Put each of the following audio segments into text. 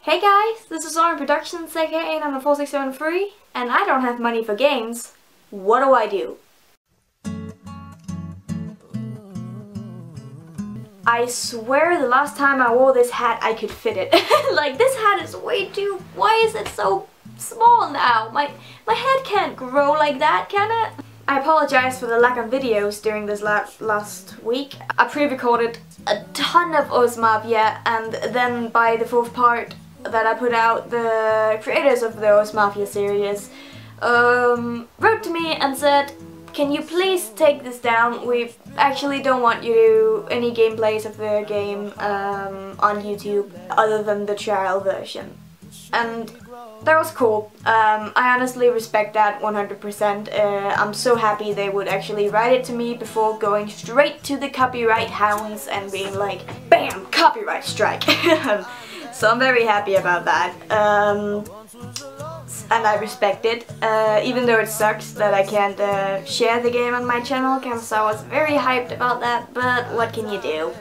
Hey guys, this is Orange Productions, aka number 4673, and I don't have money for games. What do I do? I swear the last time I wore this hat I could fit it. Like, this hat is way too... Why is it so small now? My head can't grow like that, can it? I apologize for the lack of videos during this last week. I pre-recorded a ton of Mafia, and then by the fourth part that I put out, the creators of the Mafia series wrote to me and said, can you please take this down? We actually don't want you to any gameplays of the game on YouTube other than the trial version. And that was cool. I honestly respect that 100%. I'm so happy they would actually write it to me before going straight to the copyright hounds and being like, BAM! Copyright strike! So I'm very happy about that. And I respect it, even though it sucks that I can't share the game on my channel, because I was very hyped about that, but what can you do?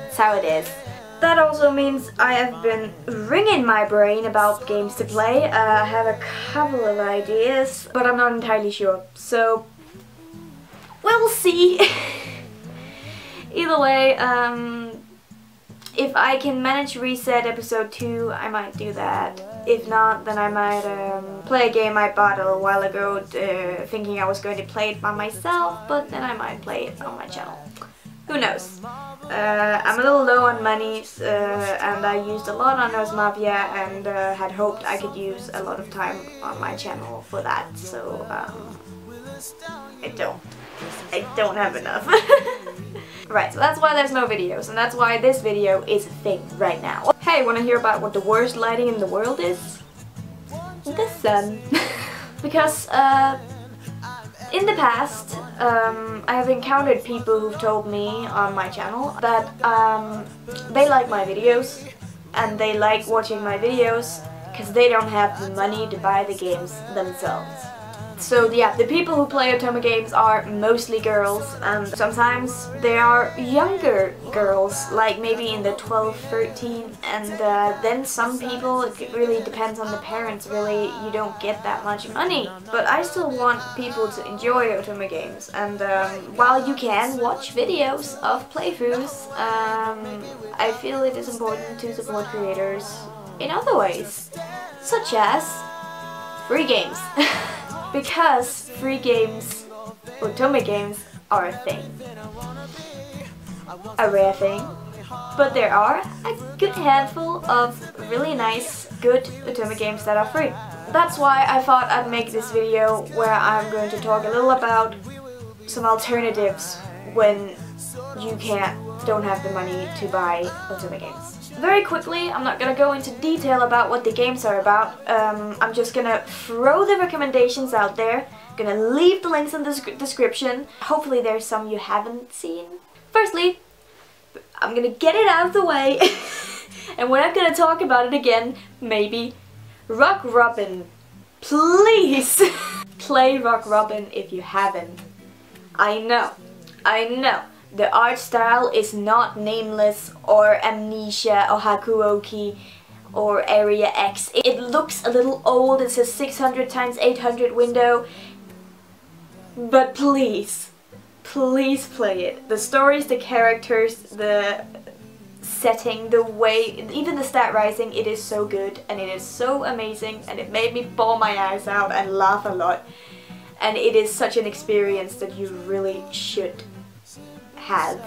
It's how it is. That also means I have been ringing my brain about games to play. I have a couple of ideas, but I'm not entirely sure, so we'll see. Either way, if I can manage Reset episode 2, I might do that. If not, then I might play a game I bought a little while ago, thinking I was going to play it by myself, but then I might play it on my channel. Who knows? I'm a little low on money, and I used a lot on those Mafia, and had hoped I could use a lot of time on my channel for that, so I don't have enough. Right, so that's why there's no videos, and that's why this video is a thing right now. Hey, wanna hear about what the worst lighting in the world is? The sun. Because, in the past, I have encountered people who've told me on my channel that they like my videos, and they like watching my videos because they don't have the money to buy the games themselves. So yeah, the people who play Otome games are mostly girls, and sometimes they are younger girls, like maybe in the 12, 13, and then some people, it really depends on the parents, really, you don't get that much money. But I still want people to enjoy Otome games, and while you can watch videos of playthroughs, I feel it is important to support creators in other ways, such as free games. Because free games, Otome games, are a thing. A rare thing. But there are a good handful of really nice, good Otome games that are free. That's why I thought I'd make this video where I'm going to talk a little about some alternatives when you don't have the money to buy Otome games. Very quickly, I'm not gonna go into detail about what the games are about. I'm just gonna throw the recommendations out there. Gonna leave the links in the description. Hopefully there's some you haven't seen. Firstly, I'm gonna get it out of the way. And we're not gonna talk about it again, maybe. Rock Robin. Please! Play Rock Robin if you haven't. I know. The art style is not Nameless or Amnesia or Hakuoki or Area X. It looks a little old, it's a 600x800 window, but please play it. The stories, the characters, the setting, the way, even the stat rising, it is so good and it is so amazing, and it made me bawl my eyes out and laugh a lot, and it is such an experience that you really should have.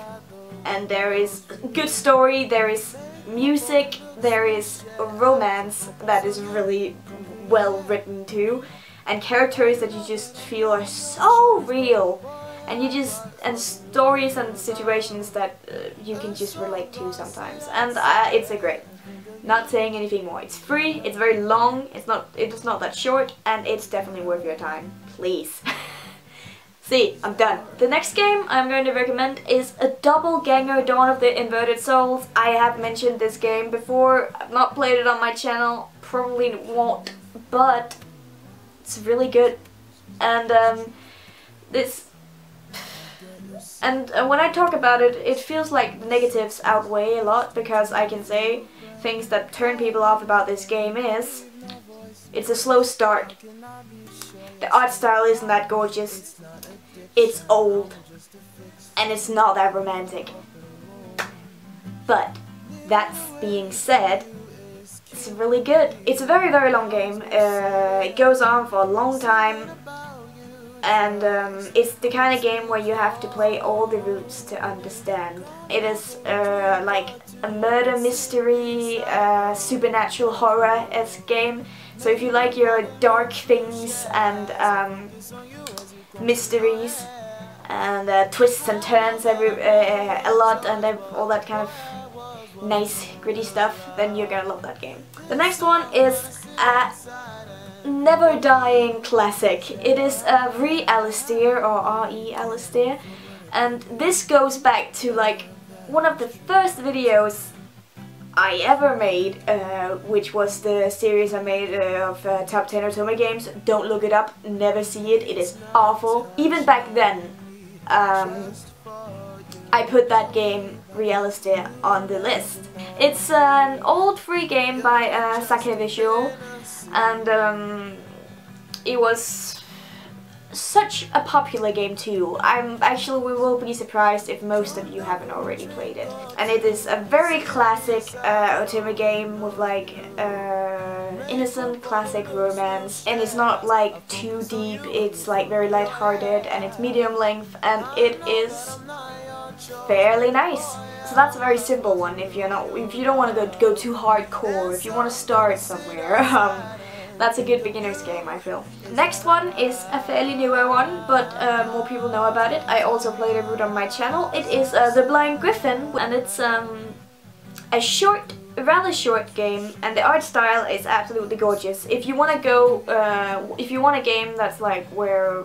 And there is good story, there is music, there is romance that is really well written too, and characters that you just feel are so real, and stories and situations that you can just relate to sometimes, and it's a great. Not saying anything more. It's free, it's very long, it's not that short, and it's definitely worth your time. Please. See, I'm done. The next game I'm going to recommend is a Doppelganger Dawn of the Inverted Souls. I have mentioned this game before. I've not played it on my channel, probably won't, but it's really good. And when I talk about it, it feels like the negatives outweigh a lot, because I can say things that turn people off about this game is it's a slow start. The art style isn't that gorgeous. It's old. And it's not that romantic. But that being said, it's really good. It's a very, very long game. It goes on for a long time. And it's the kind of game where you have to play all the routes to understand. It is like a murder mystery, supernatural horror-esque game. So if you like your dark things and mysteries and twists and turns a lot and all that kind of nice gritty stuff, then you're gonna love that game. The next one is never dying classic. It is Re-Alistair or Re-Alistair, and this goes back to like one of the first videos I ever made, which was the series I made of top 10 Otome games. Don't look it up, never see it, it is awful. Even back then, I put that game, Re-Alistair, on the list. It's an old free game by Sake Visual, and it was such a popular game too. We will be surprised if most of you haven't already played it. And it is a very classic Otome game with like innocent classic romance, and it's not like too deep, it's like very light-hearted, and it's medium length, and it is fairly nice. So that's a very simple one if you don't want to go too hardcore, if you want to start somewhere. That's a good beginner's game, I feel. Next one is a fairly newer one, but more people know about it. I also played a route on my channel. It is The Blind Griffin, and it's a rather short game, and the art style is absolutely gorgeous. If you want to go, if you want a game that's like where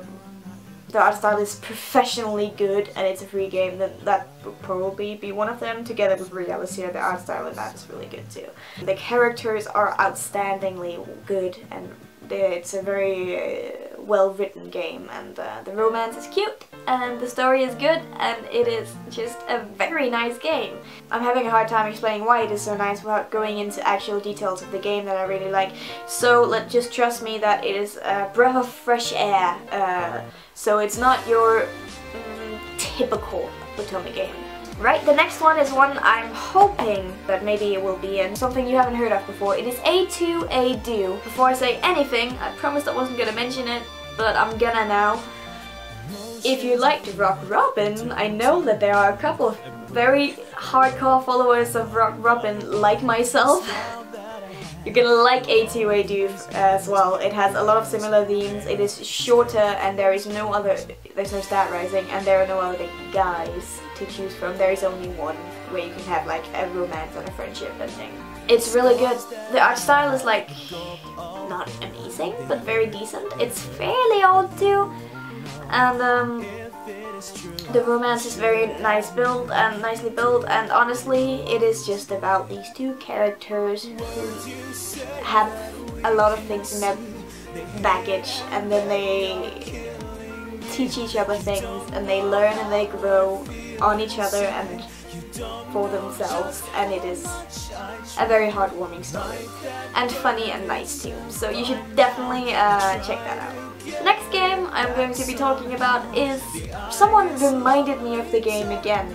the art style is professionally good and it's a free game, then that would probably be one of them, together with Re-Alistair. The art style in that is really good too. The characters are outstandingly good, and it's a very well written game, and the romance is cute and the story is good, and it is just a very nice game. I'm having a hard time explaining why it is so nice without going into actual details of the game that I really like, so just trust me that it is a breath of fresh air. So it's not your typical Otome game. Right, the next one is one I'm hoping that maybe it will be in something you haven't heard of before. It is A2A-Do. Before I say anything, I promised I wasn't gonna mention it, but I'm gonna now. If you liked Rock Robin, I know that there are a couple of very hardcore followers of Rock Robin like myself. You're gonna like A2A-Do as well. It has a lot of similar themes. It is shorter, and there's no stat rising, and there are no other guys to choose from. There is only one where you can have like a romance and a friendship ending. It's really good. The art style is like not amazing, but very decent. It's fairly old too, and the romance is very nicely built, and honestly, it is just about these two characters who have a lot of things in their baggage, and then they teach each other things, and they learn and they grow on each other and for themselves, and it is a very heartwarming story, and funny and nice too, so you should definitely check that out. The next game I'm going to be talking about is, someone reminded me of the game again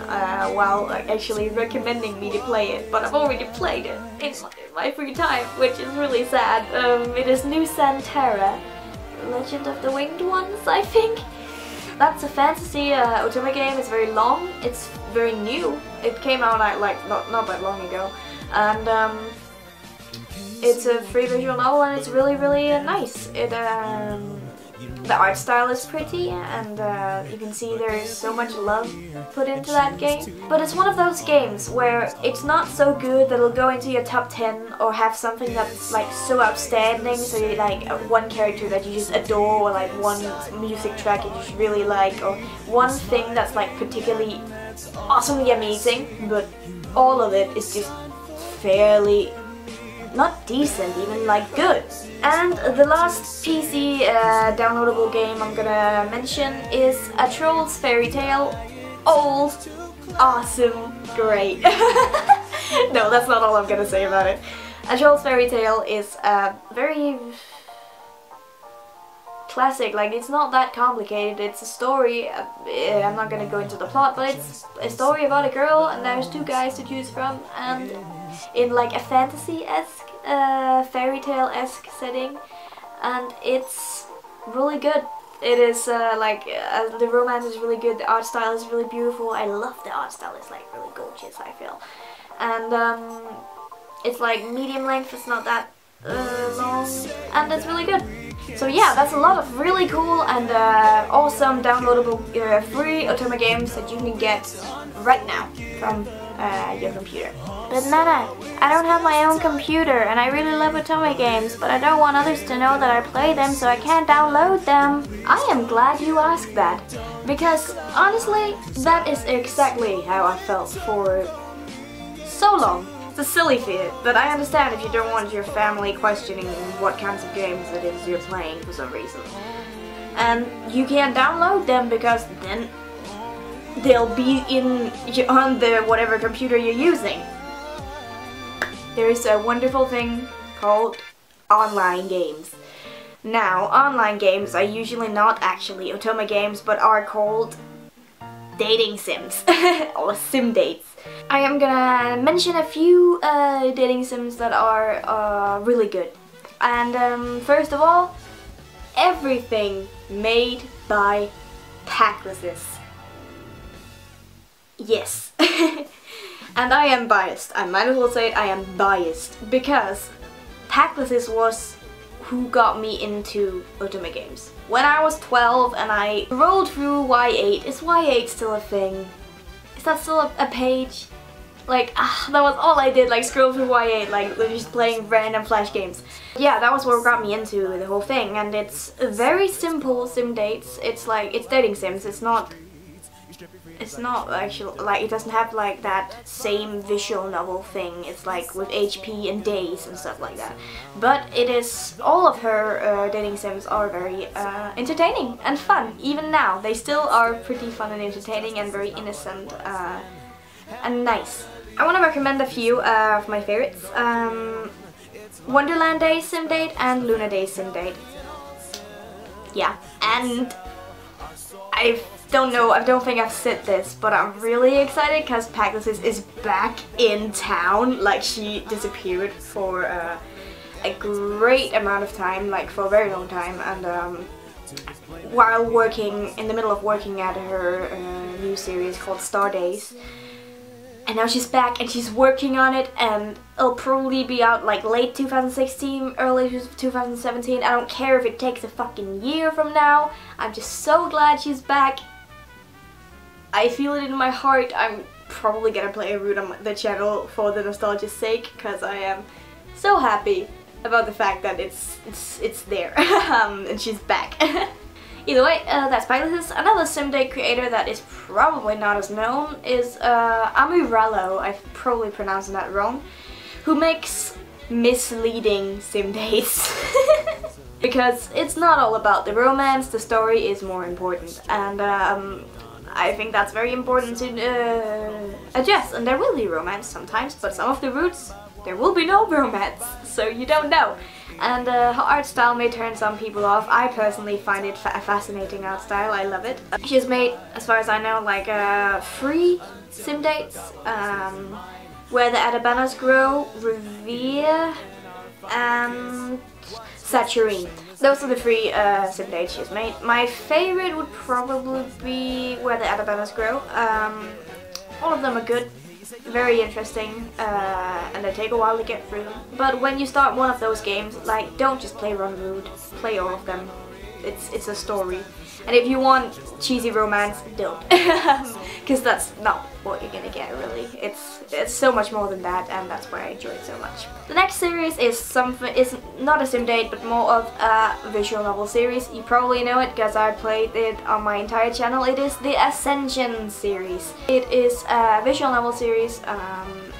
while actually recommending me to play it, but I've already played it in my free time, which is really sad. It is New Santara, Legend of the Winged Ones, I think. That's a fantasy Otome game. It's very long, it's very new. It came out like not that long ago, and it's a free visual novel, and it's really nice. The art style is pretty, and you can see there is so much love put into that game. But it's one of those games where it's not so good that it'll go into your top 10 or have something that's like so outstanding, so you like one character that you just adore, or like one music track you just really like, or one thing that's like particularly awesomely amazing, but all of it is just fairly not decent, even like good. And the last PC downloadable game I'm gonna mention is A Troll's Fairy Tale. Old, awesome, great. No, that's not all I'm gonna say about it. A Child's Fairy Tale is very classic, like it's not that complicated. It's a story, I'm not gonna go into the plot, but it's a story about a girl and there's two guys to choose from, and in like a fantasy-esque, fairy tale-esque setting, and it's really good. It is the romance is really good, the art style is really beautiful. I love the art style, it's like really gorgeous, I feel. And it's like medium length, it's not that long, and it's really good. So yeah, that's a lot of really cool and awesome downloadable free Otome games that you can get right now from your computer. But Nana, I don't have my own computer and I really love Otome games, but I don't want others to know that I play them, so I can't download them. I am glad you asked that, because honestly, that is exactly how I felt for so long. It's a silly fear, but I understand if you don't want your family questioning what kinds of games it is you're playing for some reason. And you can't download them because then they'll be on the whatever computer you're using. There is a wonderful thing called online games. Now, online games are usually not actually Otome games, but are called dating sims or sim dates. I am gonna mention a few dating sims that are really good. And first of all, everything made by Packlesses. Yes. And I am biased. I might as well say it, I am biased, because Packlesses was who got me into Otome games. When I was 12 and I rolled through Y8, is Y8 still a thing? Is that still a page? Like, that was all I did, like scroll through Y8, like just playing random flash games. Yeah, that was what got me into the whole thing, and it's very simple sim dates. It's like, it's dating sims, it's not actually, like, it doesn't have like that same visual novel thing. It's like with HP and days and stuff like that. But it is, all of her dating sims are very entertaining and fun. Even now, they still are pretty fun and entertaining and very innocent and nice. I want to recommend a few of my favorites. Wonderland Day Sim Date and Luna Day Sim Date. Yeah, and I don't think I've said this, but I'm really excited because Packlesses is back in town. Like, she disappeared for a great amount of time, like for a very long time, and while working, in the middle of working at her new series called Star Days. And now she's back and she's working on it, and it'll probably be out like late 2016, early 2017. I don't care if it takes a fucking year from now. I'm just so glad she's back. I feel it in my heart. I'm probably gonna play a route on the channel for the nostalgia's sake, because I am so happy about the fact that it's there and she's back. Either way, that's Packlesses. Another sim date creator that is probably not as known is Amurallo, I'm probably pronouncing that wrong, who makes misleading sim dates. Because it's not all about the romance, the story is more important, and I think that's very important to address. And there will be romance sometimes, but some of the routes there will be no romance, so you don't know. And her art style may turn some people off. I personally find it a fascinating art style, I love it. She's made, as far as I know, like 3 sim dates, Where the Adabanas Grow, Revere, and Saturine. Those are the 3 sim dates she's made. My favorite would probably be Where the Adabanas Grow. All of them are good, very interesting, and they take a while to get through. But when you start one of those games, like, don't just play one route, play all of them. It's a story. And if you want cheesy romance, don't. Because that's not what you're gonna get, really. It's so much more than that, and that's why I enjoy it so much. The next series is not a sim date, but more of a visual novel series. You probably know it because I played it on my entire channel. It is the Ascension series. It is a visual novel series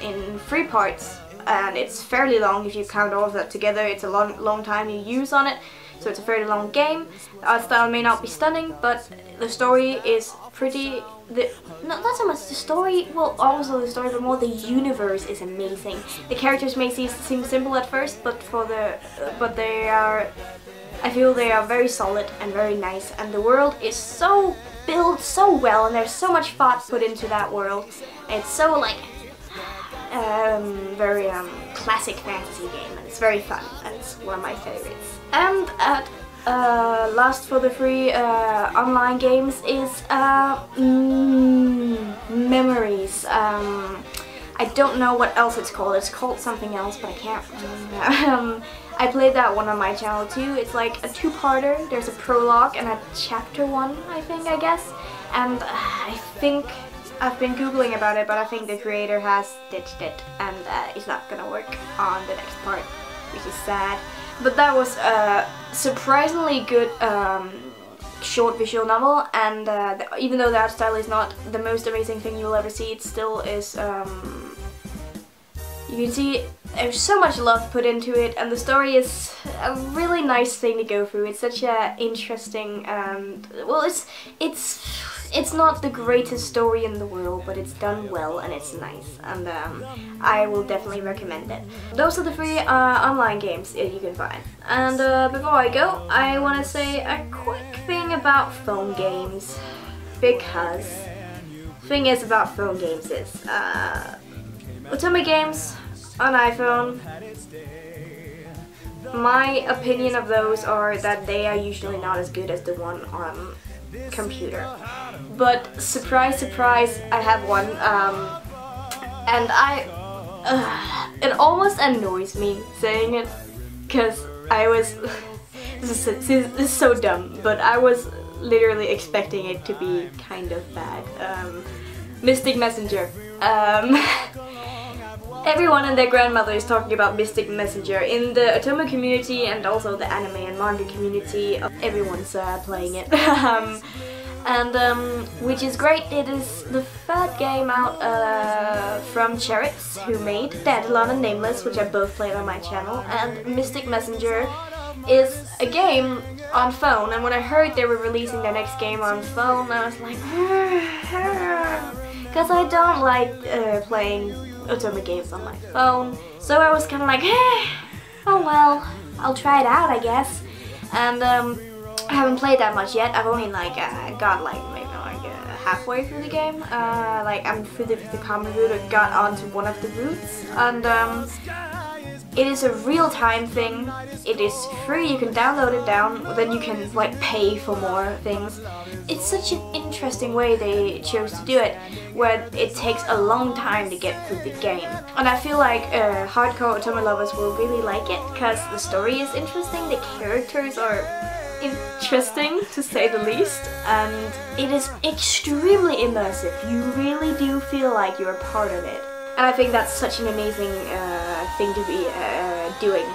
in 3 parts, and it's fairly long if you count all of that together. It's a long time you use on it. So it's a fairly long game. The art style may not be stunning, but the story is pretty not so much the story, well, also the story, but more the universe is amazing. The characters may seem simple at first, but they are, I feel they are very solid and very nice, and the world is so built so well, and there's so much thought put into that world. It's so like very classic fantasy game, and it's very fun, and it's one of my favorites. And at last for the free online games is Memories. I don't know what else it's called. It's called something else, but I can't remember. I played that one on my channel too. It's like a two-parter. There's a prologue and a chapter 1, I guess. And I think I've been googling about it, but I think the creator has ditched it, and it's not gonna work on the next part, which is sad. But that was a surprisingly good short visual novel, and even though the art style is not the most amazing thing you'll ever see, it still is, you can see there's so much love put into it, and the story is a really nice thing to go through. It's such a interesting, well, it's not the greatest story in the world, but it's done well and it's nice, and I will definitely recommend it. Those are the free online games you can find. And before I go, I want to say a quick thing about phone games, because the thing is about phone games is Otome games on iPhone, my opinion of those are that they are usually not as good as the one on computer. But surprise, surprise, I have one, and it almost annoys me saying it, because I was, this is so dumb, but I was literally expecting it to be kind of bad. Mystic Messenger. Everyone and their grandmother is talking about Mystic Messenger in the Otome community, and also the anime and manga community. Everyone's playing it. Which is great. It is the third game out from Cherits, who made Dandelion and Nameless, which I both played on my channel, and Mystic Messenger is a game on phone, and when I heard they were releasing their next game on phone, I was like, because I don't like playing Otome games on my phone, so I was kind of like, oh well, I'll try it out, I guess. And I haven't played that much yet. I've only like got like maybe like halfway through the game. Like I'm through the common route, or got onto one of the routes, and it is a real-time thing. It is free. You can download it down, then you can like pay for more things. It's such an interesting way they chose to do it, where it takes a long time to get through the game. And I feel like hardcore Otome lovers will really like it, because the story is interesting, the characters are interesting to say the least, and it is extremely immersive. You really do feel like you're a part of it. And I think that's such an amazing thing to be doing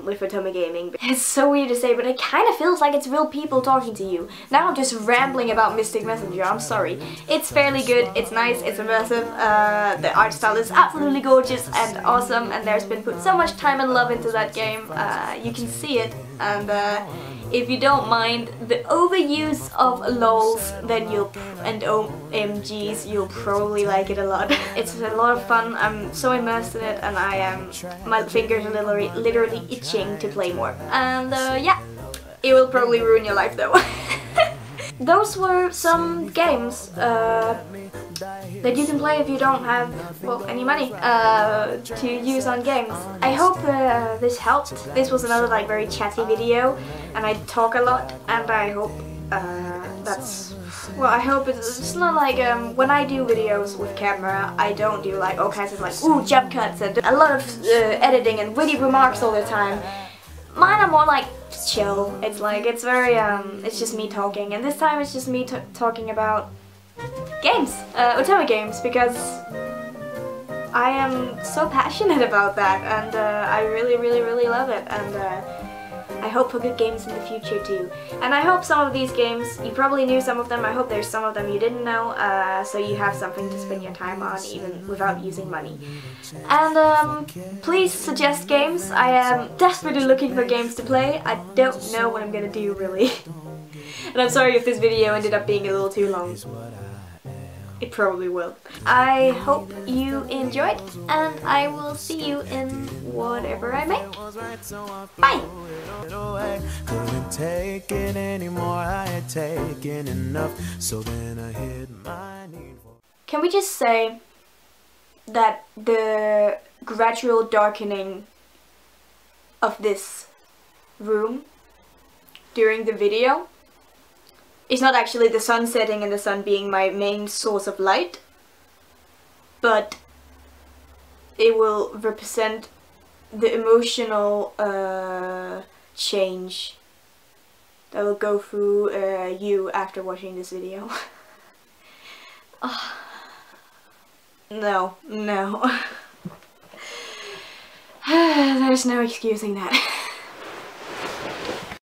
with Otome gaming. It's so weird to say, but it kind of feels like it's real people talking to you. Now I'm just rambling about Mystic Messenger, I'm sorry. It's fairly good, it's nice, it's immersive, the art style is absolutely gorgeous and awesome, and there's been put so much time and love into that game. You can see it, and if you don't mind the overuse of LOLs, then and OMGs, you'll probably like it a lot. It's a lot of fun. I'm so immersed in it, and I am. My fingers are literally itching to play more. And yeah, it will probably ruin your life though. Those were some games that you can play if you don't have, well, any money to use on games. I hope this helped. This was another like very chatty video, and I talk a lot, and I hope I hope it's not like when I do videos with camera, I don't do like all kinds of like ooh jump cuts and a lot of editing and witty remarks all the time. Mine are more like chill. It's like, it's very it's just me talking, and this time it's just me talking about games, Otome games, because I am so passionate about that, and I really love it, and I hope for good games in the future too. And I hope some of these games, you probably knew some of them, I hope there's some of them you didn't know, so you have something to spend your time on even without using money. And please suggest games. I am desperately looking for games to play. I don't know what I'm gonna do really. And I'm sorry if this video ended up being a little too long. It probably will. I hope you enjoyed, and I will see you in whatever I make. Bye! Couldn't take it anymore, I had taken enough, so then I hit my need. Can we just say that the gradual darkening of this room during the video is not actually the sun setting and the sun being my main source of light, but it will represent the emotional change that will go through you after watching this video. Oh. No. There's no excusing that.